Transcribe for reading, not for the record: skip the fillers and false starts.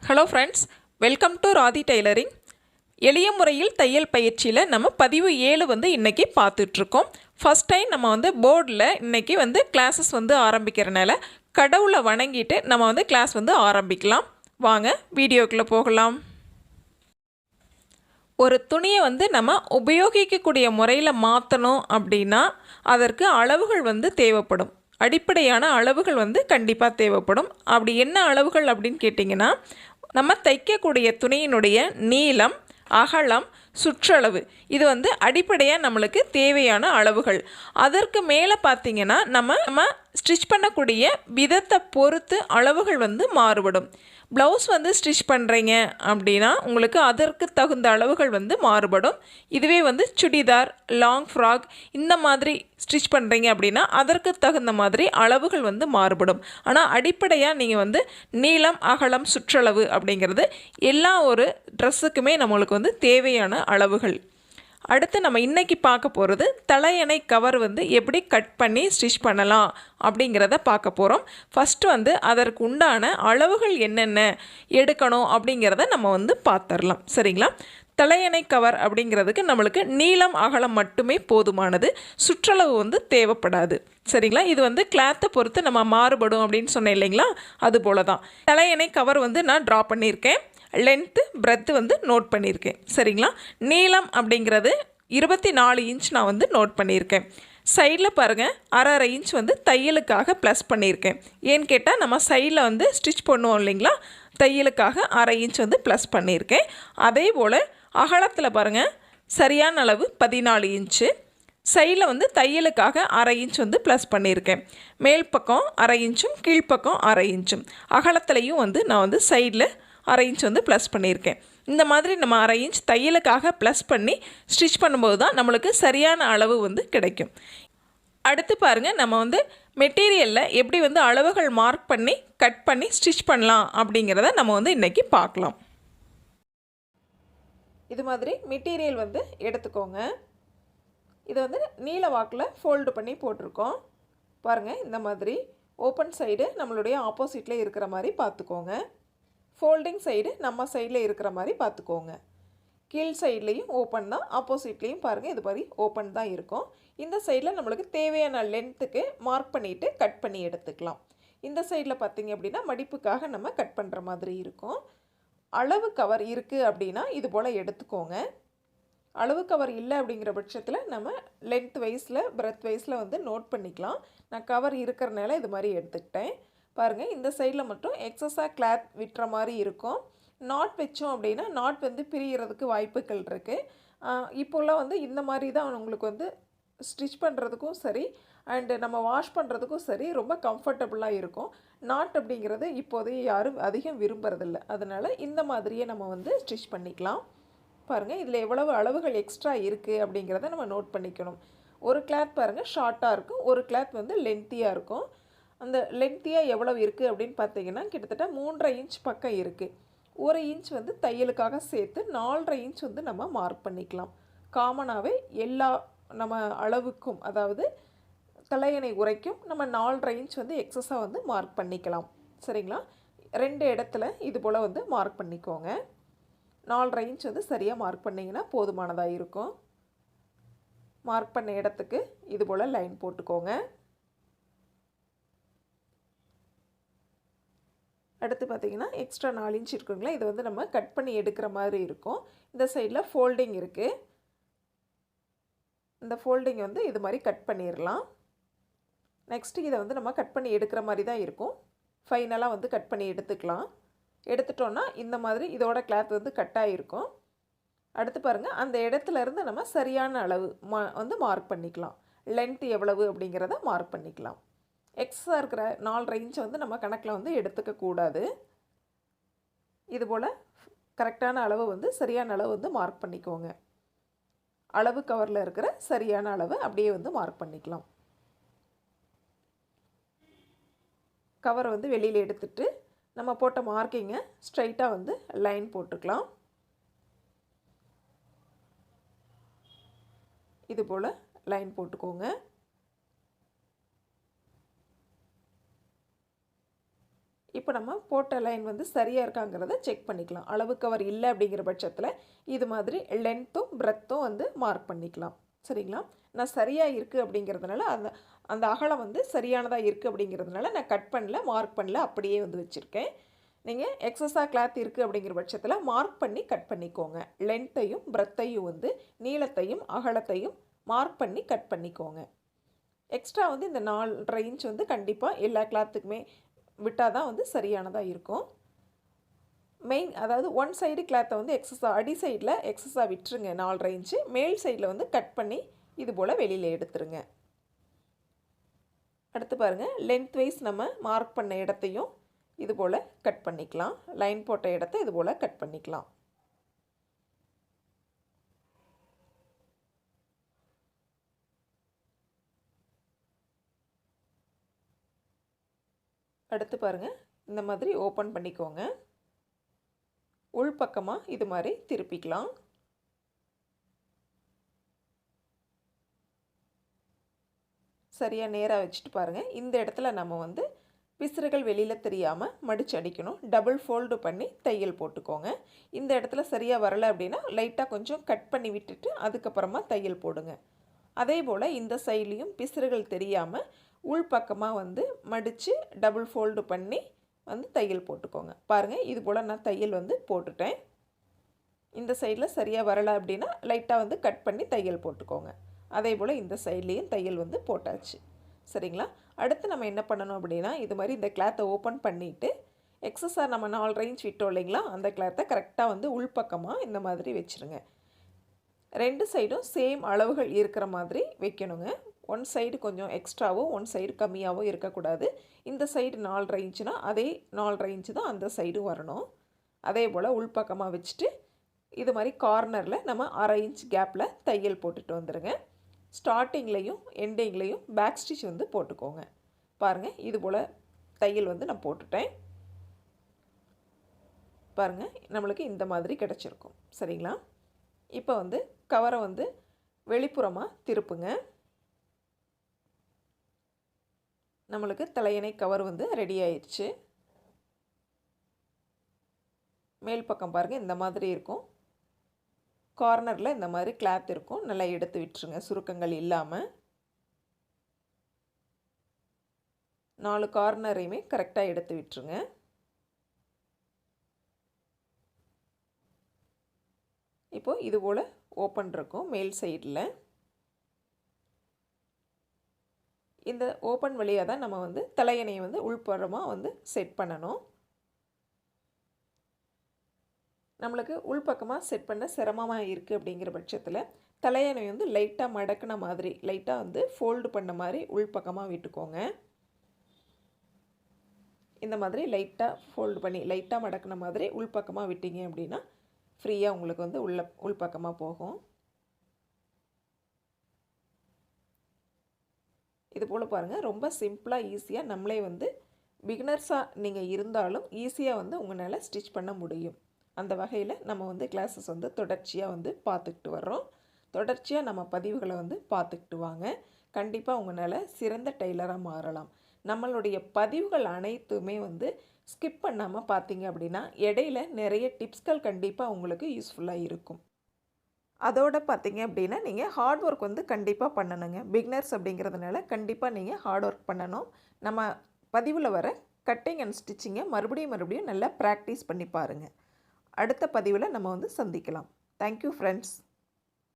Hello friends, welcome to Radhi tailoring. எளிய முறையில் தையல் பயிற்சியில் நம்ம பதிவு 7 வந்து இன்றைக்கி பார்த்துட்ருக்கோம். ஃபஸ்ட் டைம் நம்ம வந்து போர்டில் இன்றைக்கி வந்து கிளாஸஸ் வந்து ஆரம்பிக்கிறனால கடவுளை வணங்கிட்டு நம்ம வந்து கிளாஸ் வந்து ஆரம்பிக்கலாம். வாங்க வீடியோக்குள்ளே போகலாம். ஒரு துணியை வந்து நம்ம உபயோகிக்கக்கூடிய முறையில் மாற்றணும் அப்படின்னா அதற்கு அளவுகள் வந்து தேவைப்படும். அடிப்படையான அளவுகள் வந்து கண்டிப்பாக தேவைப்படும். அப்படி என்ன அளவுகள் அப்படின்னு கேட்டிங்கன்னா, நம்ம தைக்கக்கூடிய துணியினுடைய நீளம், அகலம், சுற்றளவு இது வந்து அடிப்படையாக நம்மளுக்கு தேவையான அளவுகள். அதற்கு மேலே பார்த்திங்கன்னா நம்ம ஸ்டிச் பண்ணக்கூடிய விதத்தை பொறுத்து அளவுகள் வந்து மாறுபடும். ப்ளவுஸ் வந்து ஸ்டிச் பண்ணுறீங்க அப்படின்னா உங்களுக்கு அதற்கு தகுந்த அளவுகள் வந்து மாறுபடும். இதுவே வந்து சுடிதார், லாங் ஃப்ராக் இந்த மாதிரி ஸ்டிச் பண்ணுறீங்க அப்படின்னா அதற்கு தகுந்த மாதிரி அளவுகள் வந்து மாறுபடும். ஆனால் அடிப்படையாக நீங்கள் வந்து நீளம், அகலம், சுற்றளவு அப்படிங்கிறது எல்லா ஒரு ட்ரெஸ்ஸுக்குமே நம்மளுக்கு வந்து தேவையான அளவுகள். அடுத்து நம்ம இன்றைக்கி பார்க்க போகிறது தலையணை கவர் வந்து எப்படி கட் பண்ணி ஸ்டிச் பண்ணலாம் அப்படிங்கிறத பார்க்க போகிறோம். ஃபஸ்ட்டு வந்து அதற்கு உண்டான அளவுகள் என்னென்ன எடுக்கணும் அப்படிங்கிறத நம்ம வந்து பார்த்துடலாம். சரிங்களா? தலையணை கவர் அப்படிங்கிறதுக்கு நம்மளுக்கு நீளம், அகலம் மட்டுமே போதுமானது. சுற்றளவு வந்து தேவைப்படாது. சரிங்களா? இது வந்து கிளாத்தை பொறுத்து நம்ம மாறுபடும் அப்படின்னு சொன்னேன் இல்லைங்களா? அது போல தான் தலையணை கவர் வந்து நான் ட்ரா பண்ணியிருக்கேன். லென்த்து, பிரெத்து வந்து நோட் பண்ணியிருக்கேன். சரிங்களா? நீளம் அப்படிங்கிறது 24 இன்ச் நான் வந்து நோட் பண்ணியிருக்கேன். சைடில் பாருங்கள், அரை இன்ச் வந்து தையலுக்காக ப்ளஸ் பண்ணியிருக்கேன். ஏன்னு கேட்டால் நம்ம சைடில் வந்து ஸ்டிச் பண்ணுவோம் இல்லைங்களா, தையலுக்காக அரை இன்ச் வந்து ப்ளஸ் பண்ணியிருக்கேன். அதே போல் அகலத்தில் பாருங்கள், சரியான அளவு 14 இன்ச்சு. சைடில் வந்து தையலுக்காக அரை இன்ச் வந்து ப்ளஸ் பண்ணியிருக்கேன். மேல் பக்கம் அரை இன்ச்சும் கீழ்ப்பக்கம் அரை இன்ச்சும். அகலத்துலேயும் வந்து நான் வந்து சைடில் அரை இன்ச் வந்து ப்ளஸ் பண்ணியிருக்கேன். இந்த மாதிரி நம்ம அரை இன்ச் தையலுக்காக ப்ளஸ் பண்ணி ஸ்டிச் பண்ணும்போது தான் நம்மளுக்கு சரியான அளவு வந்து கிடைக்கும். அடுத்து பாருங்கள், நம்ம வந்து மெட்டீரியலில் எப்படி வந்து அளவுகள் மார்க் பண்ணி கட் பண்ணி ஸ்டிச் பண்ணலாம் அப்படிங்கிறத நம்ம வந்து இன்றைக்கி பார்க்கலாம். இது மாதிரி மெட்டீரியல் வந்து எடுத்துக்கோங்க. இது வந்து நீல வாக்கில் ஃபோல்டு பண்ணி போட்டிருக்கோம். பாருங்கள், இந்த மாதிரி ஓப்பன் சைடு நம்மளுடைய ஆப்போசிட்டில் இருக்கிற மாதிரி பார்த்துக்கோங்க. ஃபோல்டிங் சைடு நம்ம சைடில் இருக்கிற மாதிரி பார்த்துக்கோங்க. கீழ் சைட்லேயும் ஓப்பன் தான், ஆப்போசிட்லேயும் பாருங்கள் இது மாதிரி ஓப்பன் தான் இருக்கும். இந்த சைடில் நம்மளுக்கு தேவையான லென்த்துக்கு மார்க் பண்ணிவிட்டு கட் பண்ணி எடுத்துக்கலாம். இந்த சைடில் பார்த்திங்க அப்படின்னா மடிப்புக்காக நம்ம கட் பண்ணுற மாதிரி இருக்கும். அளவு கவர் இருக்குது அப்படின்னா இது போல் எடுத்துக்கோங்க. அளவு கவர் இல்லை அப்படிங்கிற பட்சத்தில் நம்ம லென்த் வைஸில், பிரெத் வைஸில் வந்து நோட் பண்ணிக்கலாம். நான் கவர் இருக்கிறனால இது மாதிரி எடுத்துக்கிட்டேன். பாருங்கள், இந்த சைடில் மட்டும் எக்ஸஸாக கிளாத் விட்டுற மாதிரி இருக்கும். நாட் வச்சோம் அப்படின்னா நாட் வந்து பிரிகிறதுக்கு வாய்ப்புகள் இருக்குது. இப்போல்லாம் வந்து இந்த மாதிரி தான் உங்களுக்கு வந்து ஸ்டிச் பண்ணுறதுக்கும் சரி அண்டு நம்ம வாஷ் பண்ணுறதுக்கும் சரி ரொம்ப கம்ஃபர்டபுளாக இருக்கும். நாட் அப்படிங்கிறது இப்போதைய யாரும் அதிகம் விரும்புறதில்லை. அதனால் இந்த மாதிரியே நம்ம வந்து ஸ்டிச் பண்ணிக்கலாம். பாருங்கள், இதில் எவ்வளவு அளவுகள் எக்ஸ்ட்ரா இருக்குது அப்படிங்கிறத நம்ம நோட் பண்ணிக்கணும். ஒரு கிளாத் பாருங்கள் ஷார்ட்டாக இருக்கும், ஒரு கிளாத் வந்து லென்த்தியாக இருக்கும். அந்த லென்த்தியாக எவ்வளவு இருக்குது அப்படின்னு பார்த்தீங்கன்னா கிட்டத்தட்ட 3.5 இன்ச் பக்கம் இருக்குது. 1 இன்ச் வந்து தையலுக்காக சேர்த்து 4.5 இன்ச் வந்து நம்ம மார்க் பண்ணிக்கலாம். காமனாகவே எல்லா நம்ம அளவுக்கும், அதாவது தலையணை உரைக்கும் நம்ம 4.5 இன்ச் வந்து எக்ஸஸாக வந்து மார்க் பண்ணிக்கலாம். சரிங்களா? 2 இடத்துல இது போல் வந்து மார்க் பண்ணிக்கோங்க. 4.5 இன்ச் வந்து சரியாக மார்க் பண்ணிங்கன்னா போதுமானதாக இருக்கும். மார்க் பண்ண இடத்துக்கு இது போல் லைன் போட்டுக்கோங்க. அடுத்து பார்த்திங்கன்னா எக்ஸ்ட்ரா 4 இன்ச் இருக்குங்களா, இது வந்து நம்ம கட் பண்ணி எடுக்கிற மாதிரி இருக்கும். இந்த சைடில் ஃபோல்டிங் இருக்குது. இந்த ஃபோல்டிங் வந்து இது மாதிரி கட் பண்ணிடலாம். நெக்ஸ்ட்டு இதை வந்து நம்ம கட் பண்ணி எடுக்கிற மாதிரி தான் இருக்கும். ஃபைனலாக வந்து கட் பண்ணி எடுத்துக்கலாம். எடுத்துட்டோன்னா இந்த மாதிரி இதோட கிளாத் வந்து கட் ஆகிருக்கும். அடுத்து பாருங்கள், அந்த இடத்துலேருந்து நம்ம சரியான அளவு வந்து மார்க் பண்ணிக்கலாம். லென்த் எவ்வளவு அப்படிங்கிறத மார்க் பண்ணிக்கலாம். எக்ஸ்ட்ரா இருக்கிற 4.5 இன்ச் வந்து நம்ம கணக்கில் வந்து எடுத்துக்கக்கூடாது. இதுபோல் கரெக்டான அளவு வந்து சரியான அளவு வந்து மார்க் பண்ணிக்கோங்க. அளவு கவரில் இருக்கிற சரியான அளவு அப்படியே வந்து மார்க் பண்ணிக்கலாம். கவரை வந்து வெளியில் எடுத்துட்டு நம்ம போட்ட மார்க்கிங்கை ஸ்ட்ரைட்டாக வந்து லைன் போட்டுக்கலாம். இதுபோல் லைன் போட்டுக்கோங்க. இப்போ நம்ம போட்ட லைன் வந்து சரியாக இருக்காங்கிறத செக் பண்ணிக்கலாம். அளவு கவர் இல்லை அப்படிங்கிற பட்சத்தில் இது மாதிரி லென்த்தும் பிரெத்தும் வந்து மார்க் பண்ணிக்கலாம். சரிங்களா? நான் சரியாக இருக்குது அப்படிங்கிறதுனால அந்த அந்த அகலம் வந்து சரியானதாக இருக்குது அப்படிங்கிறதுனால நான் கட் பண்ணல, மார்க் பண்ணல, அப்படியே வந்து வச்சுருக்கேன். நீங்கள் எக்ஸஸாக கிளாத் இருக்குது அப்படிங்கிற பட்சத்தில் மார்க் பண்ணி கட் பண்ணிக்கோங்க. லென்த்தையும் பிரெத்தையும் வந்து நீளத்தையும் அகலத்தையும் மார்க் பண்ணி கட் பண்ணிக்கோங்க. எக்ஸ்ட்ரா வந்து இந்த 4.5 இன்ச் வந்து கண்டிப்பாக எல்லா கிளாத்துக்குமே விட்டால் தான் வந்து சரியானதாக இருக்கும். மெயின் அதாவது ஒன் சைடு கிளாத்தை வந்து எக்ஸஸாக அடி சைடில் எக்ஸஸாக விட்டுருங்க 4.5 இன்ச்சு. மேல் சைடில் வந்து கட் பண்ணி இது போல் வெளியில் எடுத்துருங்க. அடுத்து பாருங்கள், லென்த் வைஸ் நம்ம மார்க் பண்ண இடத்தையும் இது போல் கட் பண்ணிக்கலாம். லைன் போட்ட இடத்த இது போல் கட் பண்ணிக்கலாம். அடுத்து பாருங்கள், இந்த மாதிரி ஓப்பன் பண்ணிக்கோங்க. உள் பக்கமாக இது மாதிரி திருப்பிக்கலாம். சரியாக நேராக வச்சுட்டு பாருங்கள். இந்த இடத்துல நம்ம வந்து பிசுறுகள் வெளியில் தெரியாமல் மடித்து அடிக்கணும். டபுள் ஃபோல்டு பண்ணி தையல் போட்டுக்கோங்க. இந்த இடத்துல சரியாக வரலை அப்படின்னா லைட்டாக கொஞ்சம் கட் பண்ணி விட்டுட்டு அதுக்கப்புறமா தையல் போடுங்க. அதே போல் இந்த சைட்லேயும் பிசுறுகள் தெரியாமல் உள்பக்கமாக வந்து மடித்து டபுள் ஃபோல்டு பண்ணி வந்து தையல் போட்டுக்கோங்க. பாருங்கள், இது போல் நான் தையல் வந்து போட்டுட்டேன். இந்த சைடில் சரியாக வரலை அப்படின்னா லைட்டாக வந்து கட் பண்ணி தையல் போட்டுக்கோங்க. அதே போல் இந்த சைட்லேயும் தையல் வந்து போட்டாச்சு. சரிங்களா? அடுத்து நம்ம என்ன பண்ணணும் அப்படின்னா, இது மாதிரி இந்த கிளாத்தை ஓப்பன் பண்ணிவிட்டு எக்ஸஸாக நம்ம 4.5 இன்ச் விட்டோம் இல்லைங்களா, அந்த கிளாத்தை கரெக்டாக வந்து உள்பக்கமாக இந்த மாதிரி வச்சுருங்க. 2 சைடும் சேம் அளவுகள் இருக்கிற மாதிரி வைக்கணுங்க. ஒன் சைடு கொஞ்சம் எக்ஸ்ட்ராவோ ஒன் சைடு கம்மியாகவோ இருக்கக்கூடாது. இந்த சைடு 4.5 இன்ச்சுனா அதே 4.5 இன்ச்சு தான் அந்த சைடு வரணும். அதே போல் உள்பக்கமாக வச்சுட்டு இது மாதிரி கார்னரில் நம்ம 1/2 இன்ச் கேப்பில் தையல் போட்டுட்டு வந்துடுங்க. ஸ்டார்டிங்லேயும் எண்டிங்லேயும் பேக் ஸ்டிச் வந்து போட்டுக்கோங்க. பாருங்கள், இது போல் தையல் வந்து நான் போட்டுட்டேன். பாருங்கள், நம்மளுக்கு இந்த மாதிரி கிடச்சிருக்கும். சரிங்களா? இப்போ வந்து கவரை வந்து வெளிப்புறமாக திருப்புங்க. நம்மளுக்கு தலையணை கவர் வந்து ரெடி ஆயிடுச்சு. மேல் பக்கம் பாருங்கள், இந்த மாதிரி இருக்கும். கார்னரில் இந்த மாதிரி கிளாத் இருக்கும். நல்லா எடுத்து விட்டுருங்க, சுருக்கங்கள் இல்லாமல். 4 கார்னரையுமே கரெக்டாக எடுத்து விட்டுருங்க. இப்போது இது போல் ஓப்பன் இருக்கும் மேல் சைடில். இந்த ஓப்பன் வழியாக தான் நம்ம வந்து தலையணையை வந்து உள்புறமாக வந்து செட் பண்ணணும். நம்மளுக்கு உள்பக்கமாக செட் பண்ண சிரமமாக இருக்குது அப்படிங்கிற பட்சத்தில் தலையணை வந்து லைட்டாக மடக்கின மாதிரி லைட்டாக வந்து ஃபோல்டு பண்ண மாதிரி உள்பக்கமாக விட்டுக்கோங்க. இந்த மாதிரி லைட்டாக ஃபோல்டு பண்ணி லைட்டாக மடக்கின மாதிரி உள்பக்கமாக விட்டீங்க அப்படின்னா ஃப்ரீயாக உங்களுக்கு வந்து உள்பக்கமாக போகும். இது போல் பாருங்கள், ரொம்ப சிம்பிளாக ஈஸியாக நம்மளே வந்து பிகினர்ஸாக நீங்கள் இருந்தாலும் ஈஸியாக வந்து உங்களால் ஸ்டிச் பண்ண முடியும். அந்த வகையில் நம்ம வந்து கிளாஸஸ் வந்து தொடர்ச்சியாக வந்து பார்த்துக்கிட்டு வர்றோம். தொடர்ச்சியாக நம்ம பதிவுகளை வந்து பார்த்துக்கிட்டு வாங்க. கண்டிப்பாக உங்களால் சிறந்த டெய்லராக மாறலாம். நம்மளுடைய பதிவுகள் அனைத்துமே வந்து ஸ்கிப் பண்ணாமல் பார்த்தீங்க அப்படின்னா இடையில நிறைய டிப்ஸ்கள் கண்டிப்பாக உங்களுக்கு யூஸ்ஃபுல்லாக இருக்கும். அதோடு பார்த்தீங்க அப்படின்னா நீங்கள் ஹார்ட் ஒர்க் வந்து கண்டிப்பாக பண்ணணுங்க. பிகினர்ஸ் அப்படிங்கிறதுனால கண்டிப்பாக நீங்கள் ஹார்ட் ஒர்க் பண்ணணும். நம்ம பதிவில் வர கட்டிங் அண்ட் ஸ்டிச்சிங்கை மறுபடியும் நல்லா ப்ராக்டிஸ் பண்ணி பாருங்கள். அடுத்த பதிவில் நம்ம வந்து சந்திக்கலாம். Thank you friends.